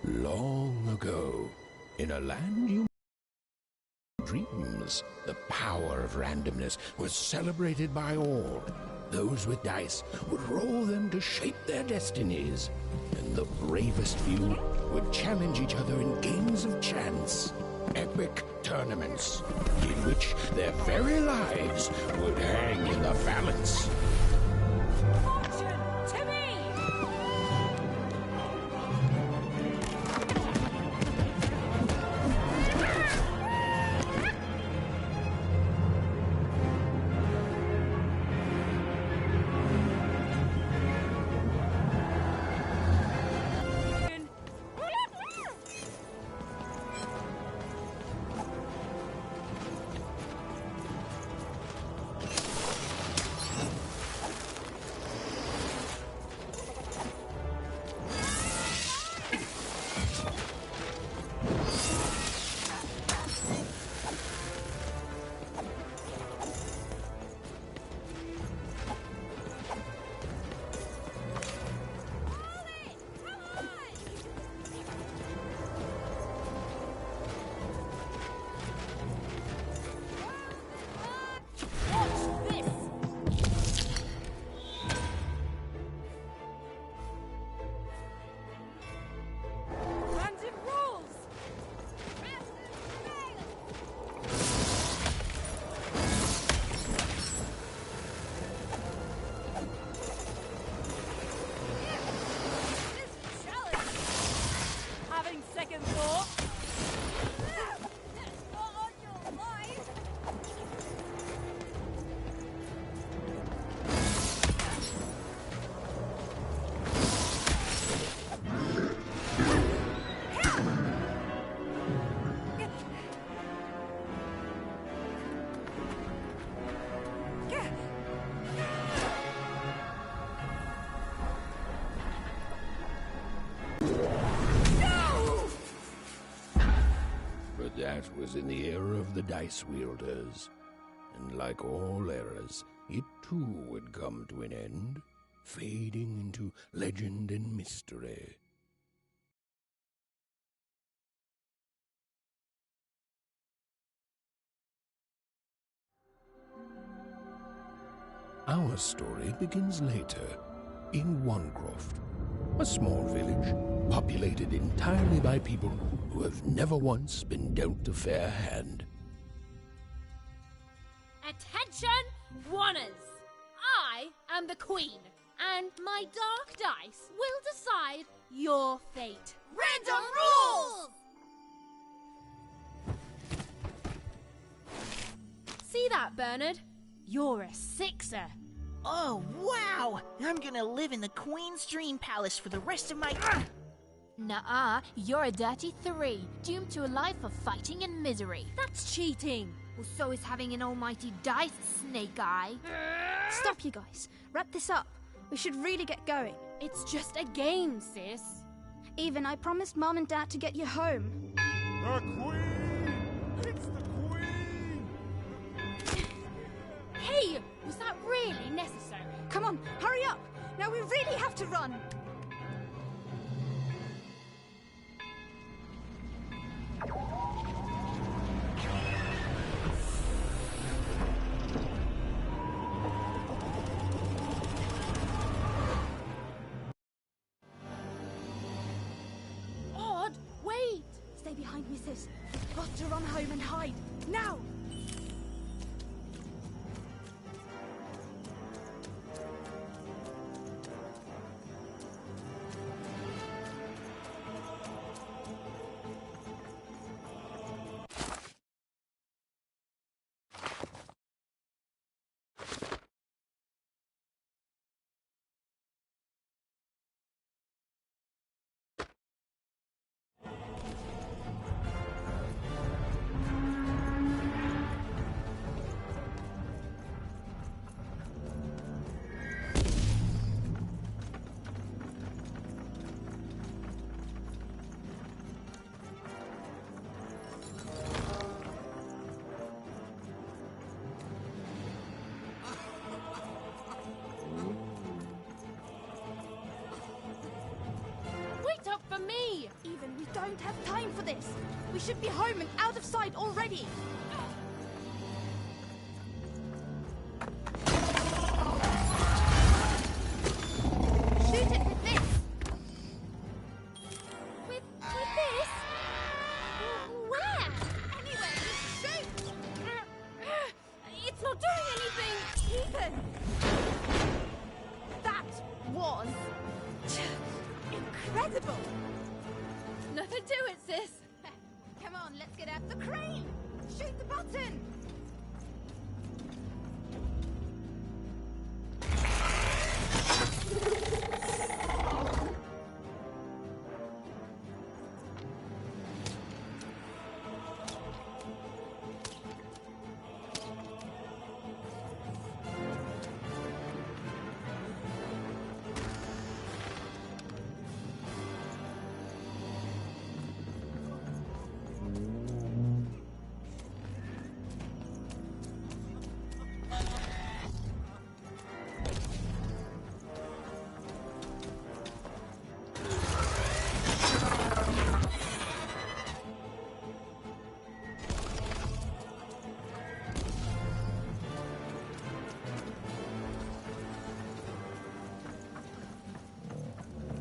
Long ago, in a land you dreams, the power of randomness was celebrated by all. Those with dice would roll them to shape their destinies, and the bravest few would challenge each other in games of chance. Epic tournaments in which their very lives would hang in the balance. Fortune to me! Second thought. Not on your life. That was in the era of the dice wielders, and like all eras, it too would come to an end, fading into legend and mystery. Our story begins later, in Wanecroft, a small village populated entirely by people who have never once been dealt a fair hand. Attention, Wanners! I am the Queen, and my dark dice will decide your fate. Random rules! See that, Bernard? You're a sixer. Oh, wow! I'm gonna live in the Queen's Dream Palace for the rest of my... Nuh-uh, you're a dirty 3, doomed to a life of fighting and misery. That's cheating. Well, so is having an almighty dice, Snake Eye. Stop, you guys. Wrap this up. We should really get going. It's just a game, sis. Even I promised Mom and Dad to get you home. The Queen! It's the Queen! Hey, was that really necessary? Come on, hurry up! Now we really have to run! Odd, wait! Stay behind me, sis. We've got to run home and hide. Now! this. We should be home and out of sight already. Shoot it with this. With this? Where? Anyway, shoot! It's not doing anything! Ethan! That was incredible! Nothing to it, sis. Come on, let's get out the crane! Shoot the button!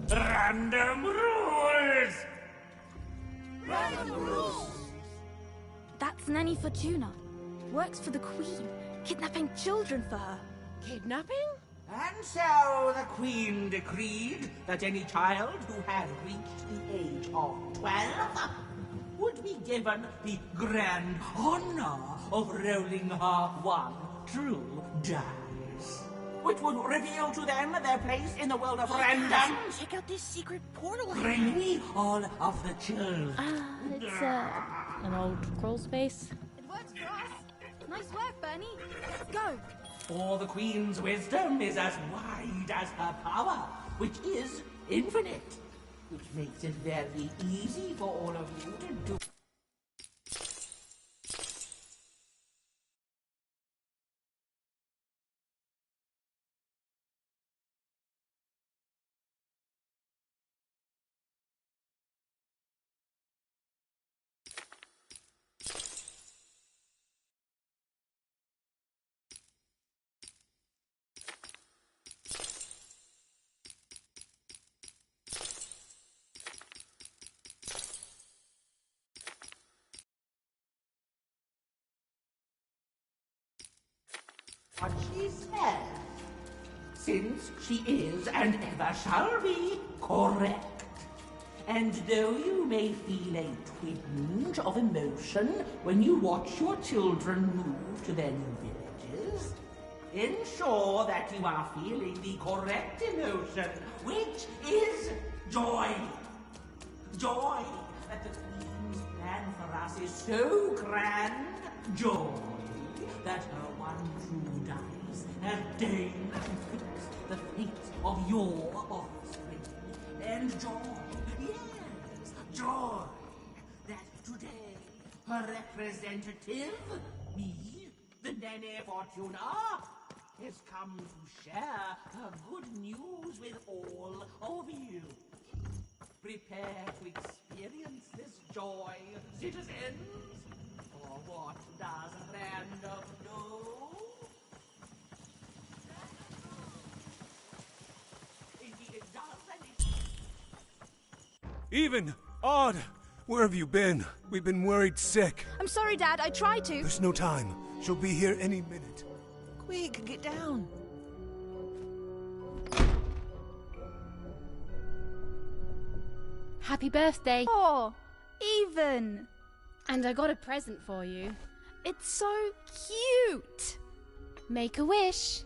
Random rules! That's Nanny Fortuna. Works for the Queen, kidnapping children for her. Kidnapping? And so the Queen decreed that any child who had reached the age of 12 would be given the grand honor of rolling her one true dice, which would reveal to them their place in the world of random. Check out this secret portal. Bring me all of the children. It's, an old crawl space. It works for us. Nice work, Bernie. Let's go. For the Queen's wisdom is as wide as her power, which is infinite, which makes it very easy for all of you to do. What she says, since she is and ever shall be correct. And though you may feel a twinge of emotion when you watch your children move to their new villages, ensure that you are feeling the correct emotion, which is joy. Joy that the Queen's plan for us is so grand. Joy that her one true dice has deigned to fix the fate of your offspring. And joy, yes, joy, that today her representative, me, the Nene Fortuna, has come to share her good news with all of you. Prepare to experience this joy, citizens. For what does random do? Indeed it does, and it... Even! Odd! Where have you been? We've been worried sick. I'm sorry, Dad. I tried to. There's no time. She'll be here any minute. Quick, get down. Happy birthday. Oh, Even. And I got a present for you. It's so cute. Make a wish.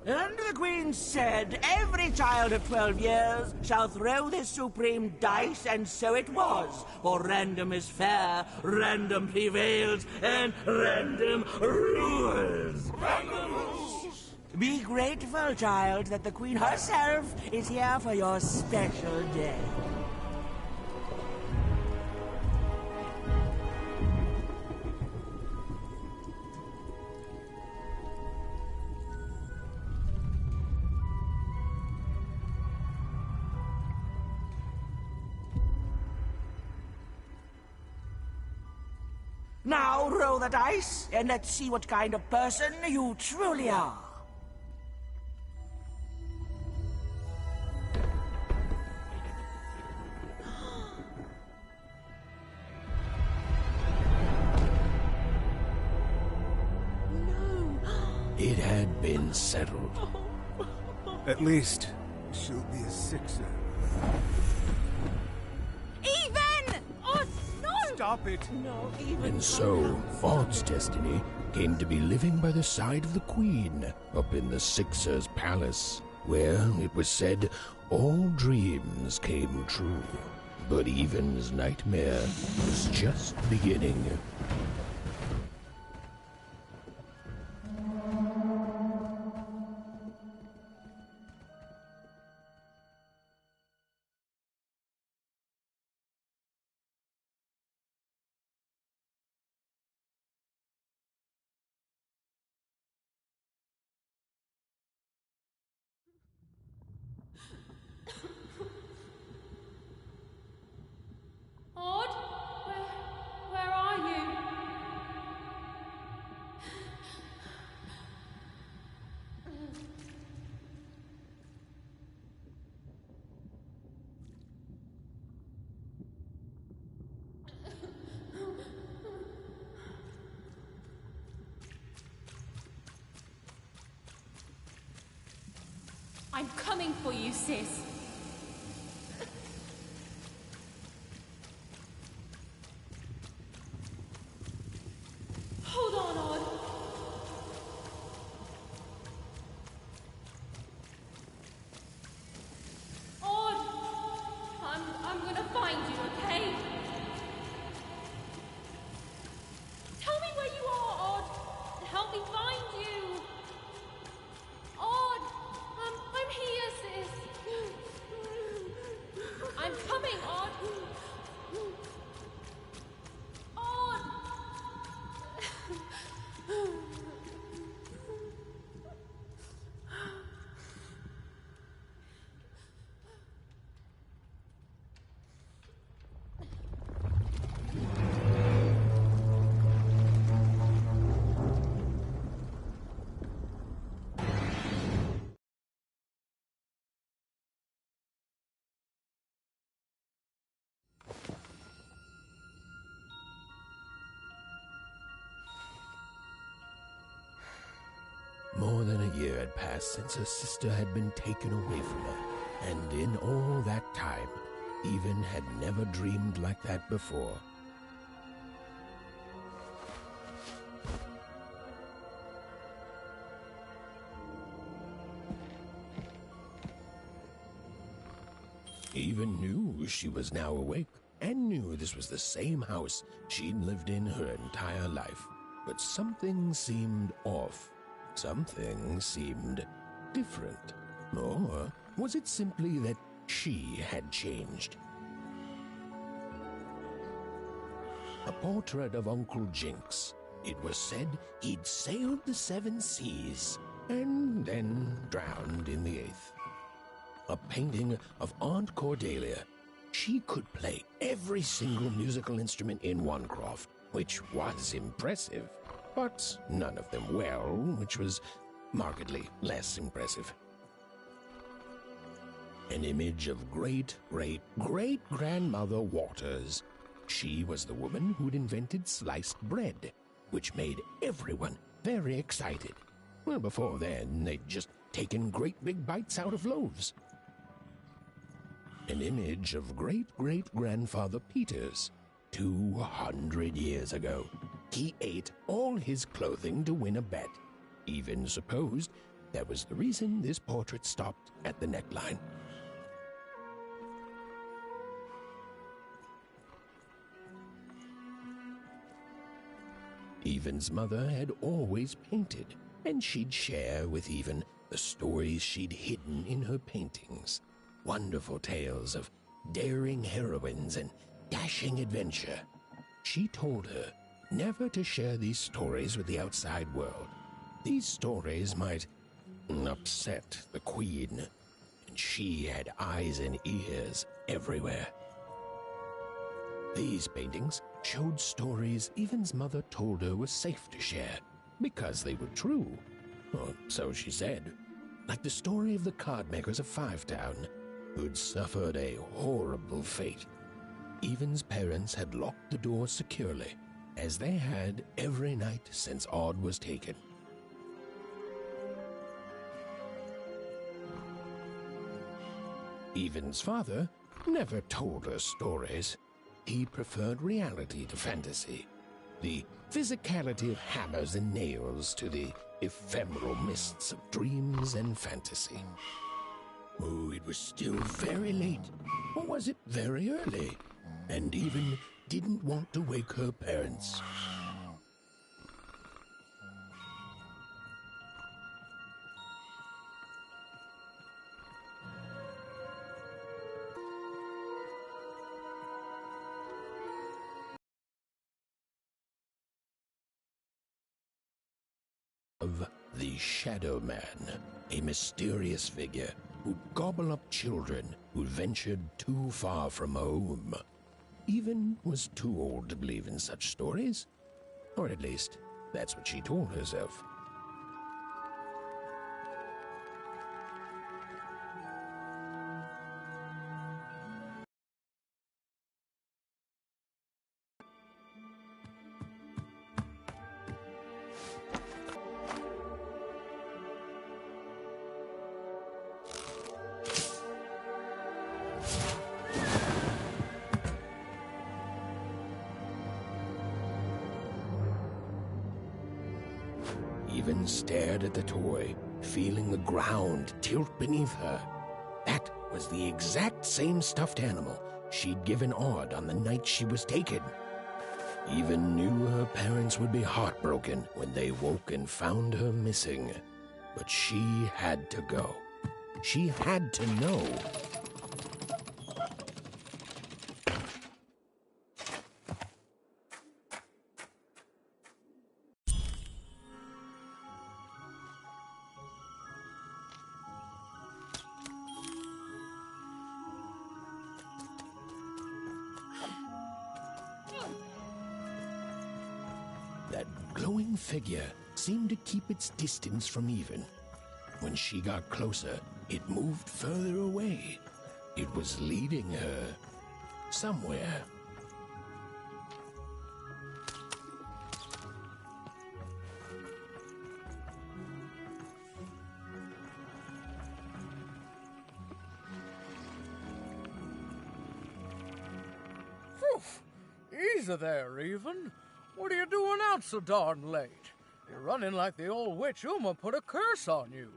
And the Queen said, every child of 12 years shall throw this supreme dice, and so it was. For random is fair, random prevails, and random rules. Random rules! Be grateful, child, that the Queen herself is here for your special day. Now roll the dice, and let's see what kind of person you truly are. It had been settled. At least, she'll be a sixer. Even! Oh, no! Stop it! No, even And so, Odd's destiny came to be living by the side of the Queen up in the Sixer's palace, where, it was said, all dreams came true. But Even's nightmare was just beginning. Odd? Where are you? I'm coming for you, sis. Hold on, Odd. Odd! I'm gonna find you, okay? Tell me where you are, Odd. Help me find you. Odd! I'm here, sis. I'm coming, Odd. Odd! More than a year had passed since her sister had been taken away from her, and in all that time, Even had never dreamed like that before. Even knew she was now awake, and knew this was the same house she'd lived in her entire life. But something seemed off. Something seemed different. Or was it simply that she had changed? A portrait of Uncle Jinx. It was said he'd sailed the 7 seas and then drowned in the 8th. A painting of Aunt Cordelia. She could play every single musical instrument in Wanecroft, which was impressive, but none of them well, which was markedly less impressive. An image of great-great-great-grandmother Waters. She was the woman who'd invented sliced bread, which made everyone very excited. Well, before then, they'd just taken great big bites out of loaves. An image of great-great-grandfather Peters. 200 years ago, he ate all his clothing to win a bet. Even supposed that was the reason this portrait stopped at the neckline. Even's mother had always painted, and she'd share with Even the stories she'd hidden in her paintings. Wonderful tales of daring heroines and dashing adventure. She told her never to share these stories with the outside world. These stories might upset the Queen, and she had eyes and ears everywhere. These paintings showed stories Even's mother told her were safe to share because they were true. Or so she said. Like the story of the cardmakers of Five Town, who'd suffered a horrible fate. Even's parents had locked the door securely, as they had every night since Odd was taken. Even's father never told her stories. He preferred reality to fantasy, the physicality of hammers and nails to the ephemeral mists of dreams and fantasy. Oh, it was still very late, or was it very early? And Even didn't want to wake her parents. Of the Shadow Man, a mysterious figure who'd gobble up children who'd ventured too far from home. Even was too old to believe in such stories, or at least that's what she told herself. Even stared at the toy, feeling the ground tilt beneath her. That was the exact same stuffed animal she'd given Odd on the night she was taken. Even knew her parents would be heartbroken when they woke and found her missing. But she had to go. She had to know. That glowing figure seemed to keep its distance from Even. When she got closer, it moved further away. It was leading her somewhere. Easy there, Even. What are you doing out so darn late? You're running like the old witch Uma put a curse on you.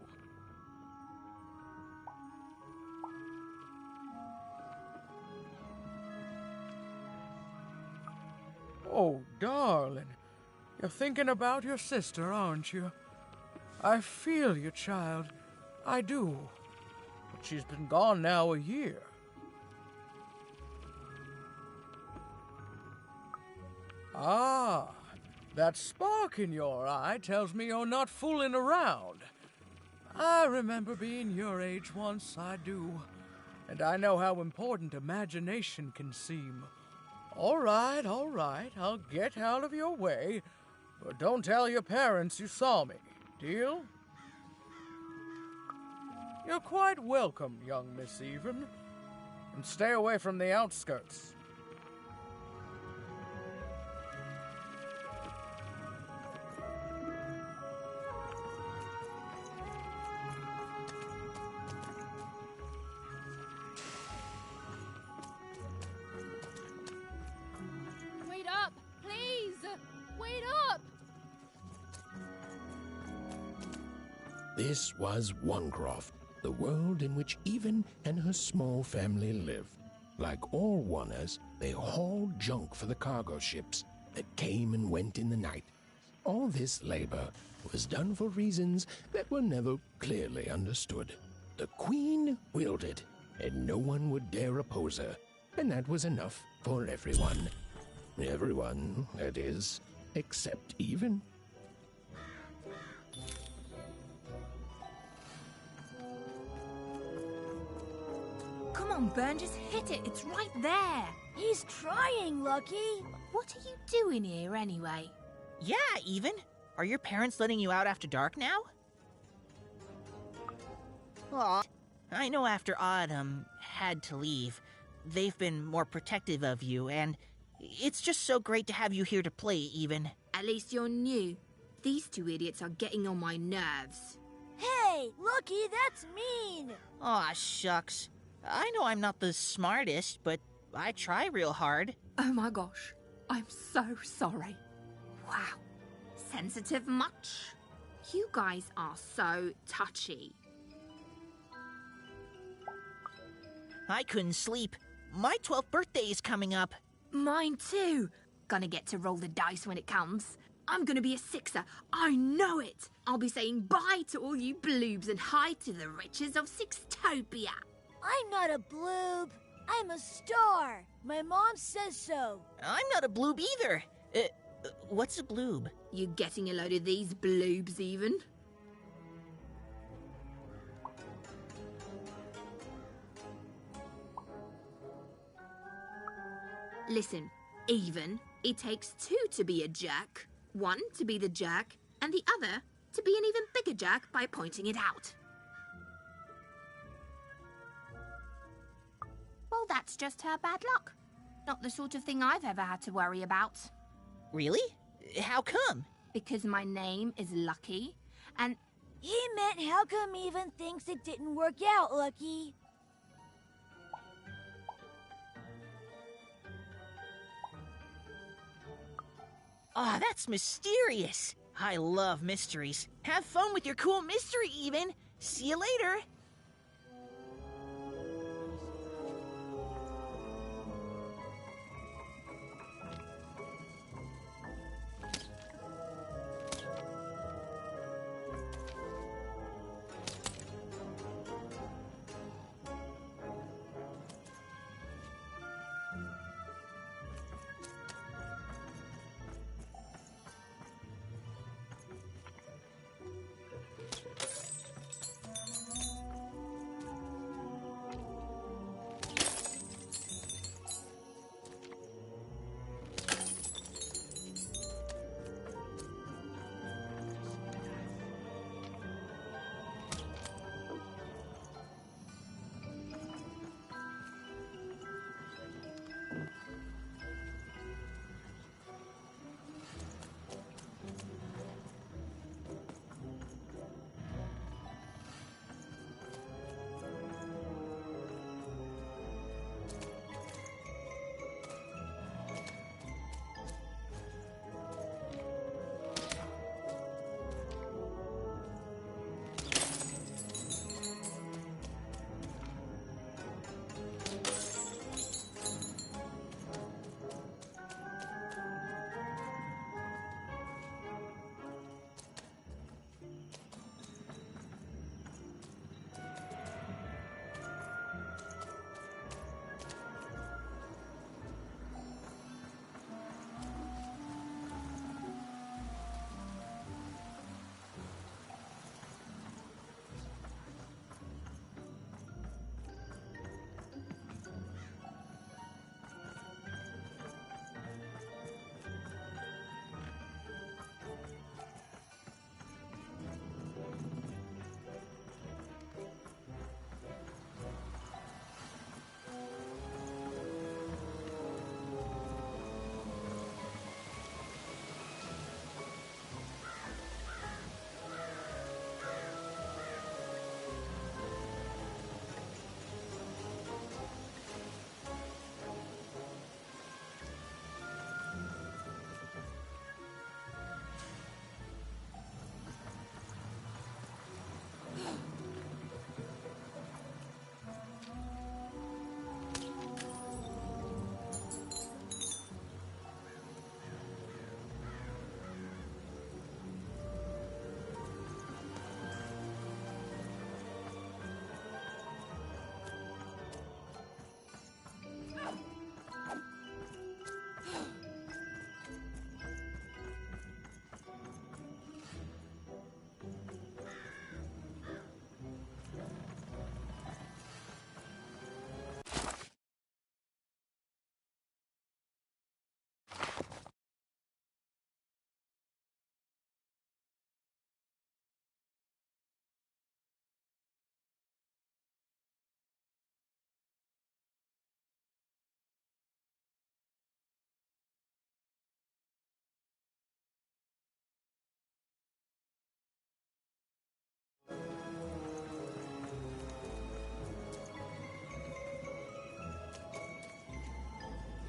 Oh, darling. You're thinking about your sister, aren't you? I feel you, child. I do. But she's been gone now a year. Ah, that spark in your eye tells me you're not fooling around. I remember being your age once, I do. And I know how important imagination can seem. All right, I'll get out of your way. But don't tell your parents you saw me, deal? You're quite welcome, young Miss Even. And stay away from the outskirts. Wait up! Please! Wait up! This was Onecroft, the world in which Even and her small family lived. Like all Oners, they hauled junk for the cargo ships that came and went in the night. All this labor was done for reasons that were never clearly understood. The Queen willed it, and no one would dare oppose her, and that was enough for everyone. Everyone, that is, except Even. Come on, Burn, just hit it. It's right there. He's trying, Lucky. What are you doing here anyway? Yeah, Even. Are your parents letting you out after dark now? Aw, I know after Autumn had to leave, they've been more protective of you, and it's just so great to have you here to play, Even. At least you're new. These two idiots are getting on my nerves. Hey, Lucky, that's mean! Aw, shucks. I know I'm not the smartest, but I try real hard. Oh my gosh, I'm so sorry. Wow, sensitive much? You guys are so touchy. I couldn't sleep. My 12th birthday is coming up. Mine too. Gonna get to roll the dice when it comes. I'm gonna be a sixer. I know it. I'll be saying bye to all you bloobs and hi to the riches of Sixtopia. I'm not a bloob. I'm a star. My mom says so. I'm not a bloob either. What's a bloob? You getting a load of these bloobs even? Listen, Even, it takes two to be a jerk. One to be the jerk, and the other to be an even bigger jerk by pointing it out. Well, that's just her bad luck. Not the sort of thing I've ever had to worry about. Really? How come? Because my name is Lucky, and... He meant how come Even thinks it didn't work out, Lucky? Ah, that's mysterious. I love mysteries. Have fun with your cool mystery, Even. See you later.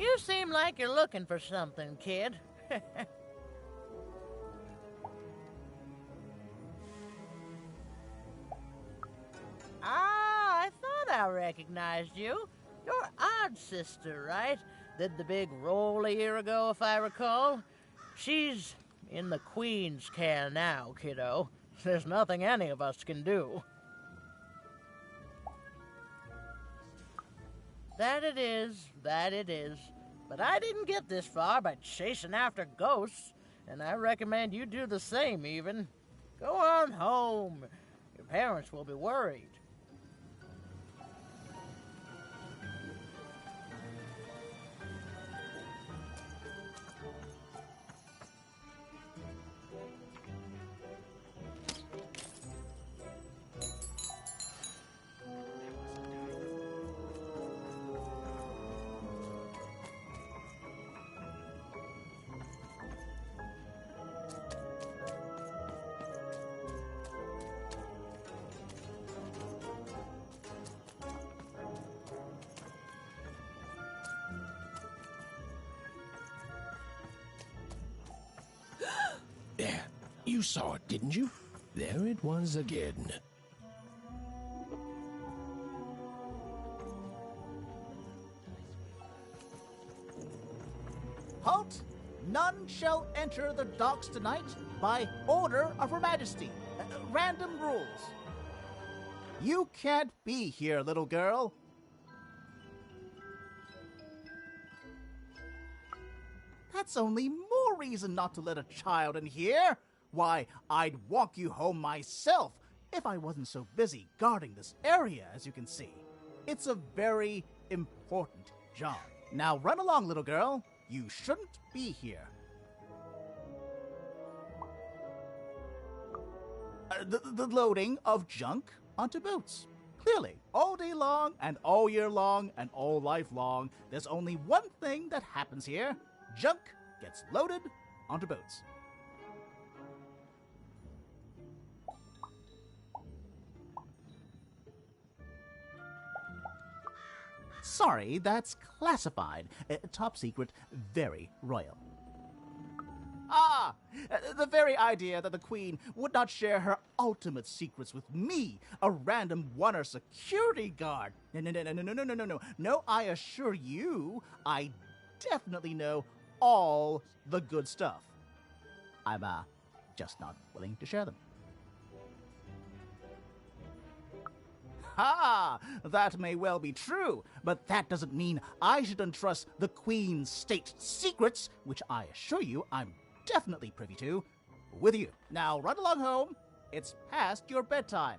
You seem like you're looking for something, kid. Ah, I thought I recognized you. You're Odd Sister, right? Did the big roll a year ago, if I recall. She's in the Queen's care now, kiddo. There's nothing any of us can do. That it is. But I didn't get this far by chasing after ghosts, and I recommend you do the same, even. Go on home. Your parents will be worried. There, you saw it, didn't you? There it was again. Halt! None shall enter the docks tonight by order of Her Majesty. Random rules. You can't be here, little girl. That's only more reason not to let a child in here. Why, I'd walk you home myself if I wasn't so busy guarding this area, as you can see. It's a very important job. Now run along, little girl. You shouldn't be here. The loading of junk onto boats. Clearly, all day long and all year long and all life long, there's only one thing that happens here. Junk gets loaded onto boats. Sorry, that's classified. Top secret, very royal. Ah! The very idea that the Queen would not share her ultimate secrets with me, a random Wunner security guard. No. No, I assure you, I definitely know all the good stuff. I'm, just not willing to share them. Ha! That may well be true, but that doesn't mean I should entrust the Queen's state secrets, which I assure you I'm definitely privy to, with you. Now run along home. It's past your bedtime.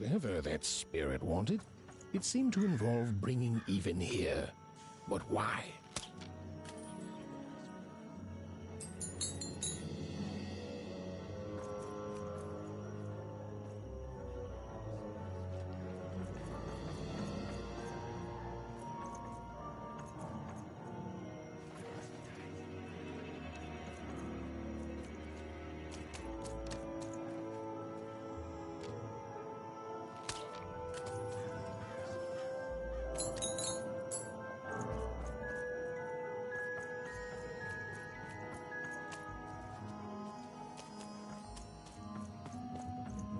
whatever that spirit wanted, it seemed to involve bringing even here. But why?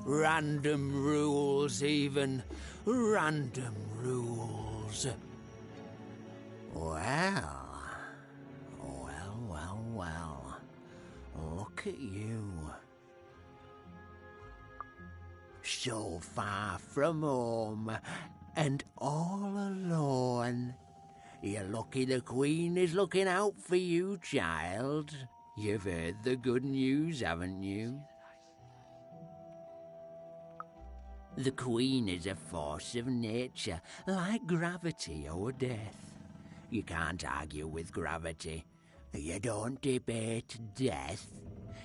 Random rules, even. Random rules. Well. Look at you. So far from home, and all alone. You're lucky the Queen is looking out for you, child. You've heard the good news, haven't you? The Queen is a force of nature, like gravity or death. You can't argue with gravity. You don't debate death.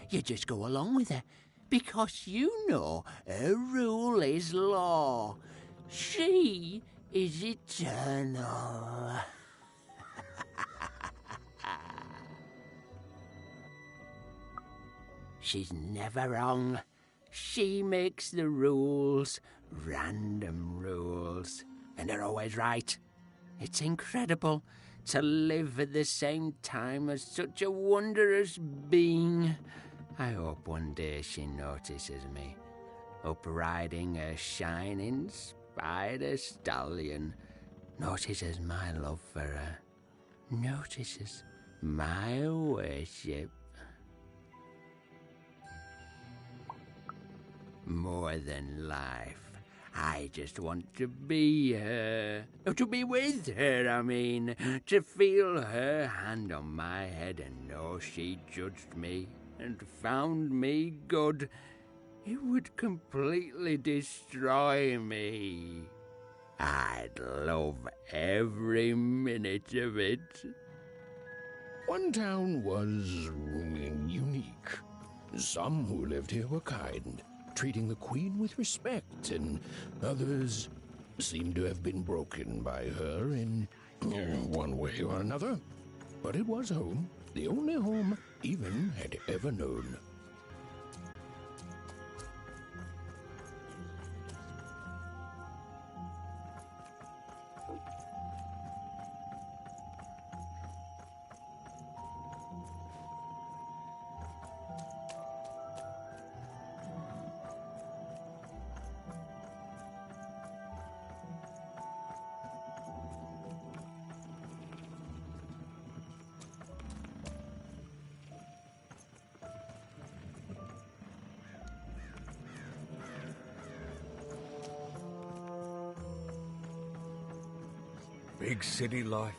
You just go along with her, because you know her rule is law. She is eternal. She's never wrong. She makes the rules, random rules, and they're always right. It's incredible to live at the same time as such a wondrous being. I hope one day she notices me, up riding a shining spider stallion, notices my love for her, notices my worship. More than life, I just want to be her. To be with her, I mean. To feel her hand on my head and know she judged me and found me good. It would completely destroy me. I'd love every minute of it. One town was unique. Some who lived here were kind, treating the Queen with respect, and others seemed to have been broken by her in one way or another. But it was home, the only home Even had ever known. Big city life.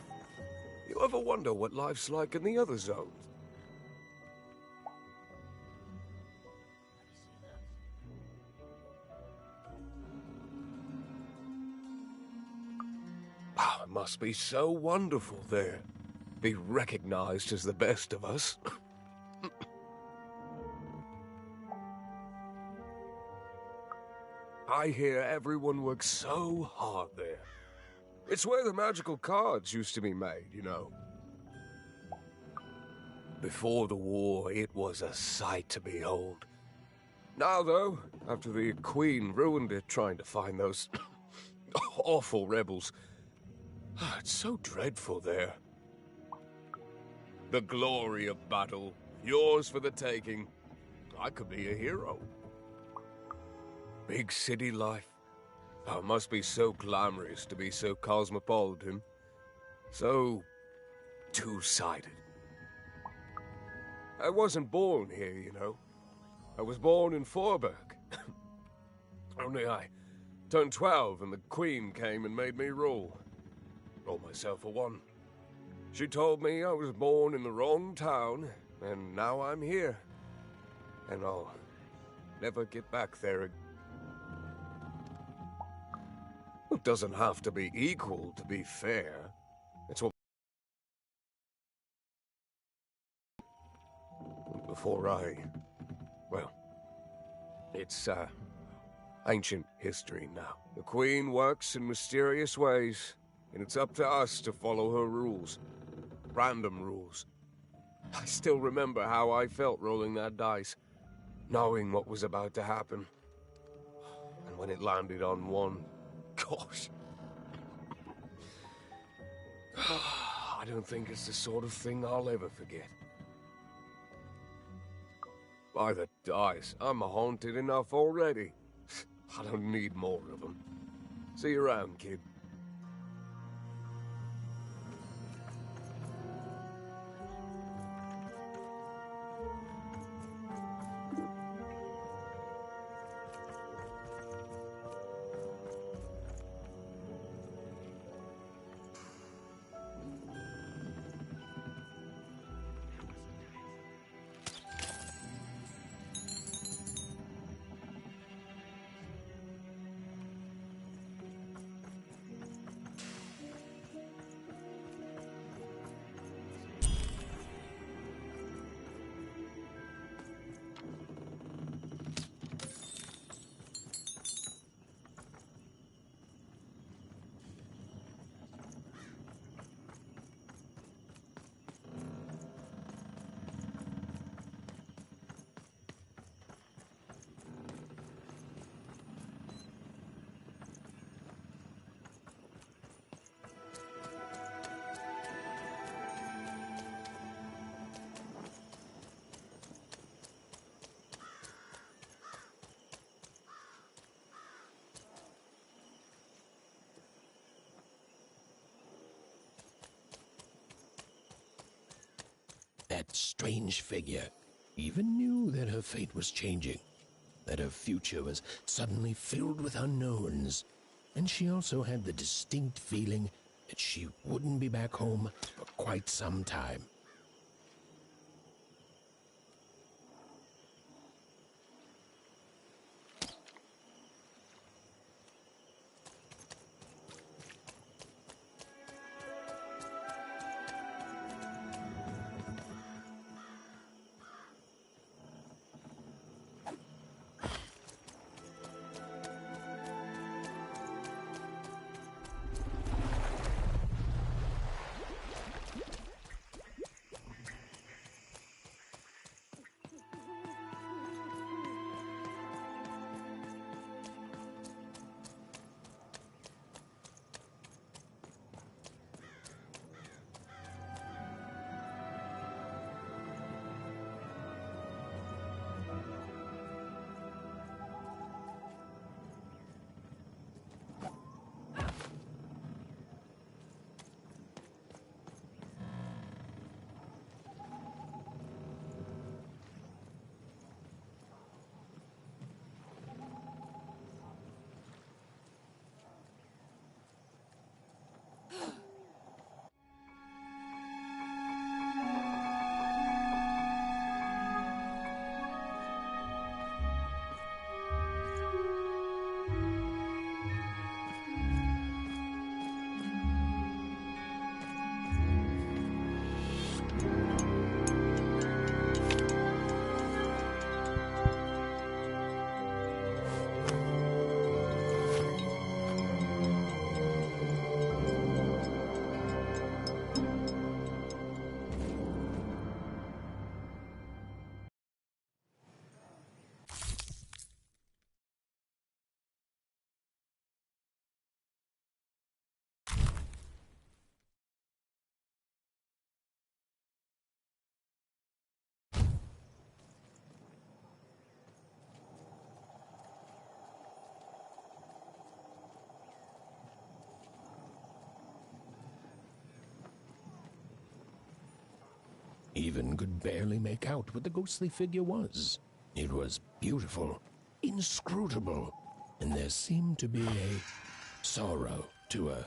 You ever wonder what life's like in the other zones? Oh, it must be so wonderful there. Be recognized as the best of us. I hear everyone works so hard there. It's where the magical cards used to be made, you know. Before the war, it was a sight to behold. Now, though, after the Queen ruined it trying to find those awful rebels, it's so dreadful there. The glory of battle, yours for the taking. I could be a hero. Big city life. Oh, it must be so glamorous to be so cosmopolitan. So two-sided. I wasn't born here, you know. I was born in Forberg. Only I turned 12 and the Queen came and made me rule. Roll myself a one. She told me I was born in the wrong town, and now I'm here. And I'll never get back there again. It doesn't have to be equal to be fair. It's what... Before I... Well, it's, ancient history now. The Queen works in mysterious ways, and it's up to us to follow her rules. Random rules. I still remember how I felt rolling that dice, knowing what was about to happen. And when it landed on one, gosh. I don't think it's the sort of thing I'll ever forget. By the dice, I'm haunted enough already. I don't need more of them. See you around, kid. That strange figure even knew that her fate was changing, that her future was suddenly filled with unknowns, and she also had the distinct feeling that she wouldn't be back home for quite some time. Even could barely make out what the ghostly figure was. It was beautiful, inscrutable, and there seemed to be a sorrow to her.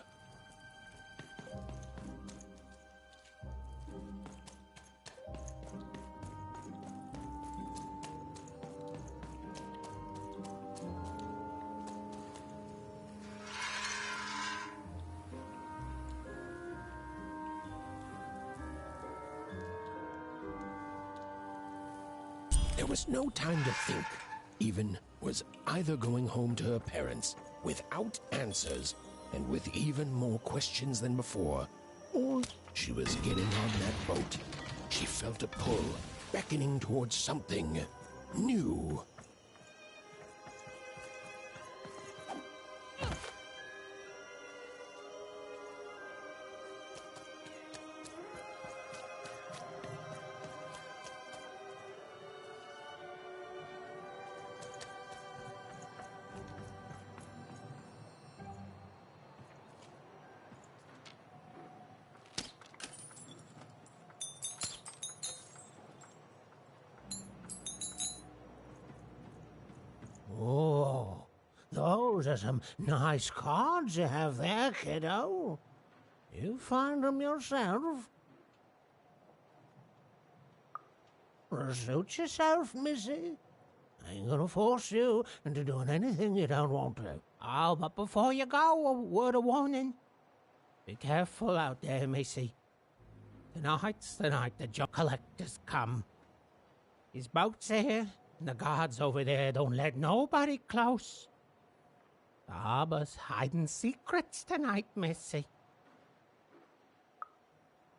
was no time to think. Even was either going home to her parents without answers and with even more questions than before, or she was getting on that boat. She felt a pull, beckoning towards something new. Oh, those are some nice cards you have there, kiddo. You find them yourself? Suit yourself, missy. I ain't gonna force you into doing anything you don't want to. Oh, but before you go, a word of warning. Be careful out there, missy. Tonight's the night the junk collectors come. His boat's here, and the guards over there don't let nobody close. The harbor's hiding secrets tonight, missy.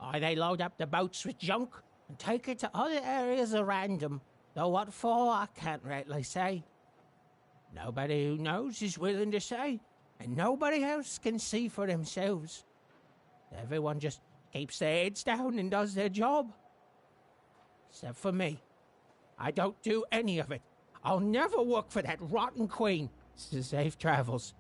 Or they load up the boats with junk and take it to other areas at random. Though what for, I can't rightly say. Nobody who knows is willing to say, and nobody else can see for themselves. Everyone just keeps their heads down and does their job. Except for me. I don't do any of it. I'll never work for that rotten queen. Safe travels.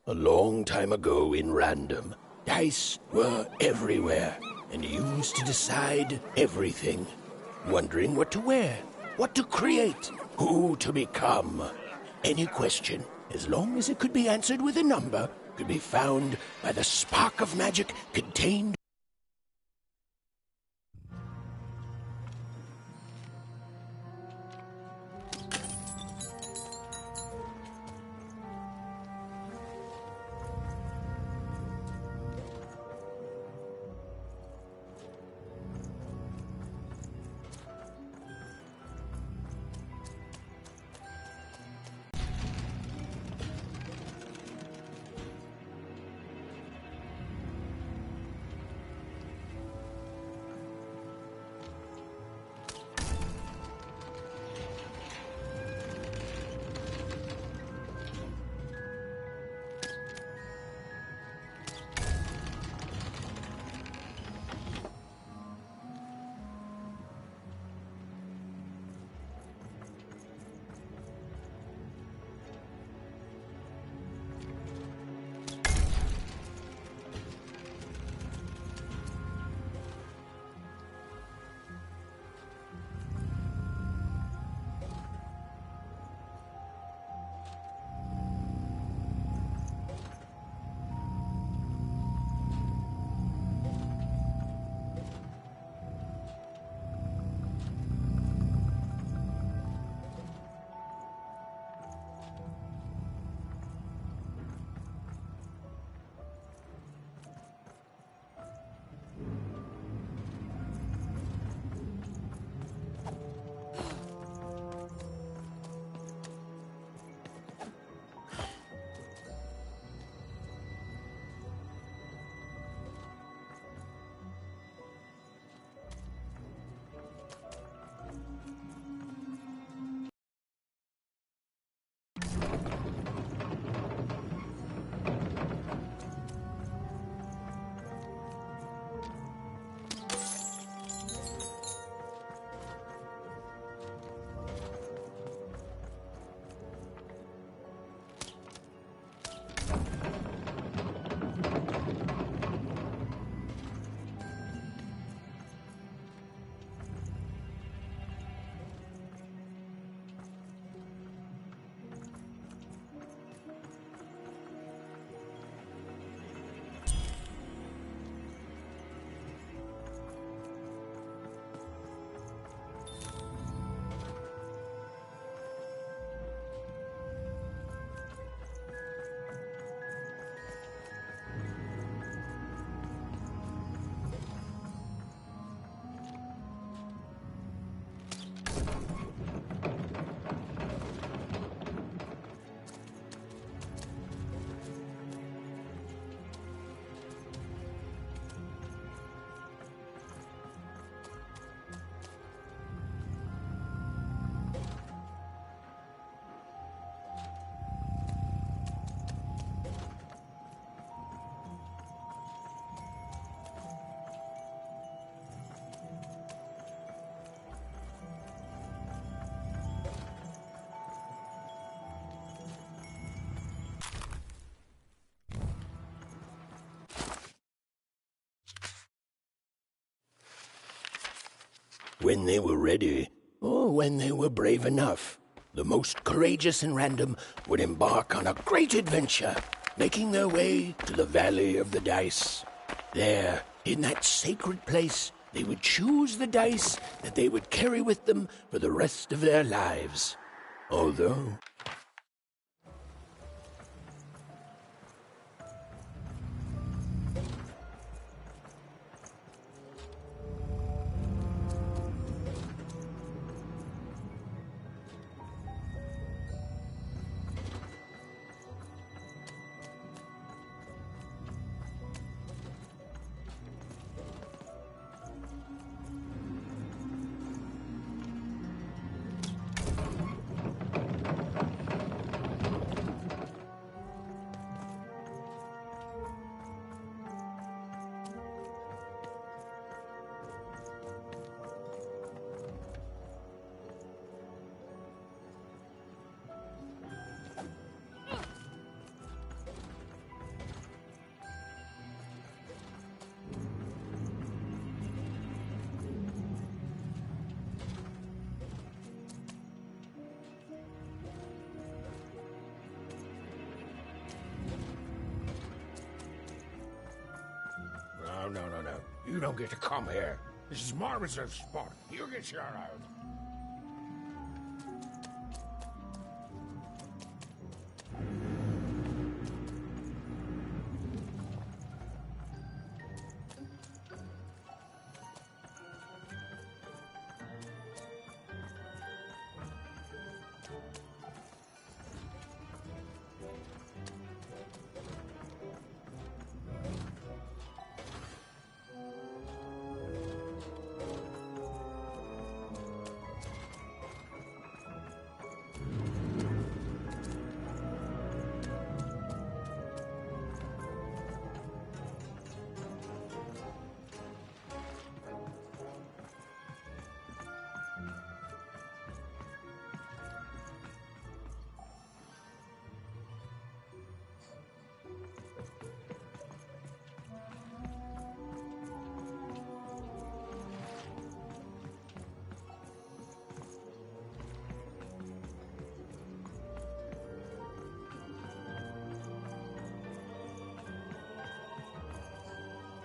A long time ago in Random, dice were everywhere and used to decide everything. Wondering what to wear, what to create, who to become. Any question, as long as it could be answered with a number, could be found by the spark of magic contained. when they were ready, or when they were brave enough, the most courageous in Random would embark on a great adventure, making their way to the Valley of the Dice. There, in that sacred place, they would choose the dice that they would carry with them for the rest of their lives. Although... No. You don't get to come here. This is my reserve spot. You get your out.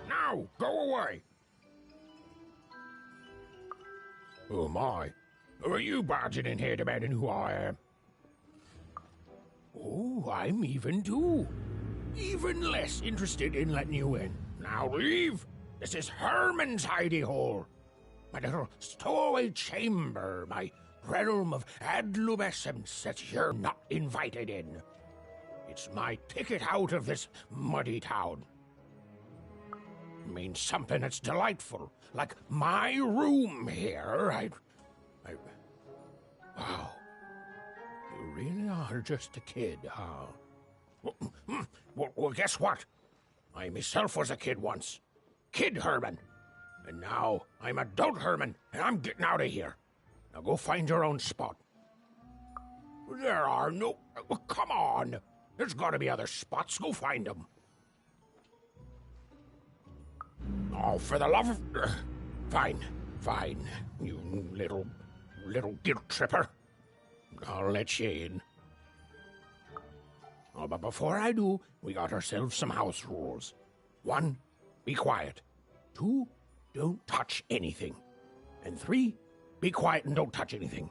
Now, go away! Oh my, who are you barging in here demanding who I am? Oh, I'm even too. Even less interested in letting you in. Now leave! This is Herman's hidey hole. My little stowaway chamber, my realm of adlubescence that you're not invited in. It's my ticket out of this muddy town. It means something that's delightful, like my room here. Wow. You really are just a kid, huh? Well, guess what? I myself was a kid once. Kid Herman. And now I'm adult Herman, and I'm getting out of here. Now go find your own spot. There are no... Come on. There's got to be other spots. Go find them. Oh, for the love of... Fine. You little guilt tripper. I'll let you in. Oh, but before I do, we got ourselves some house rules. 1, be quiet. 2, don't touch anything. And 3, be quiet and don't touch anything.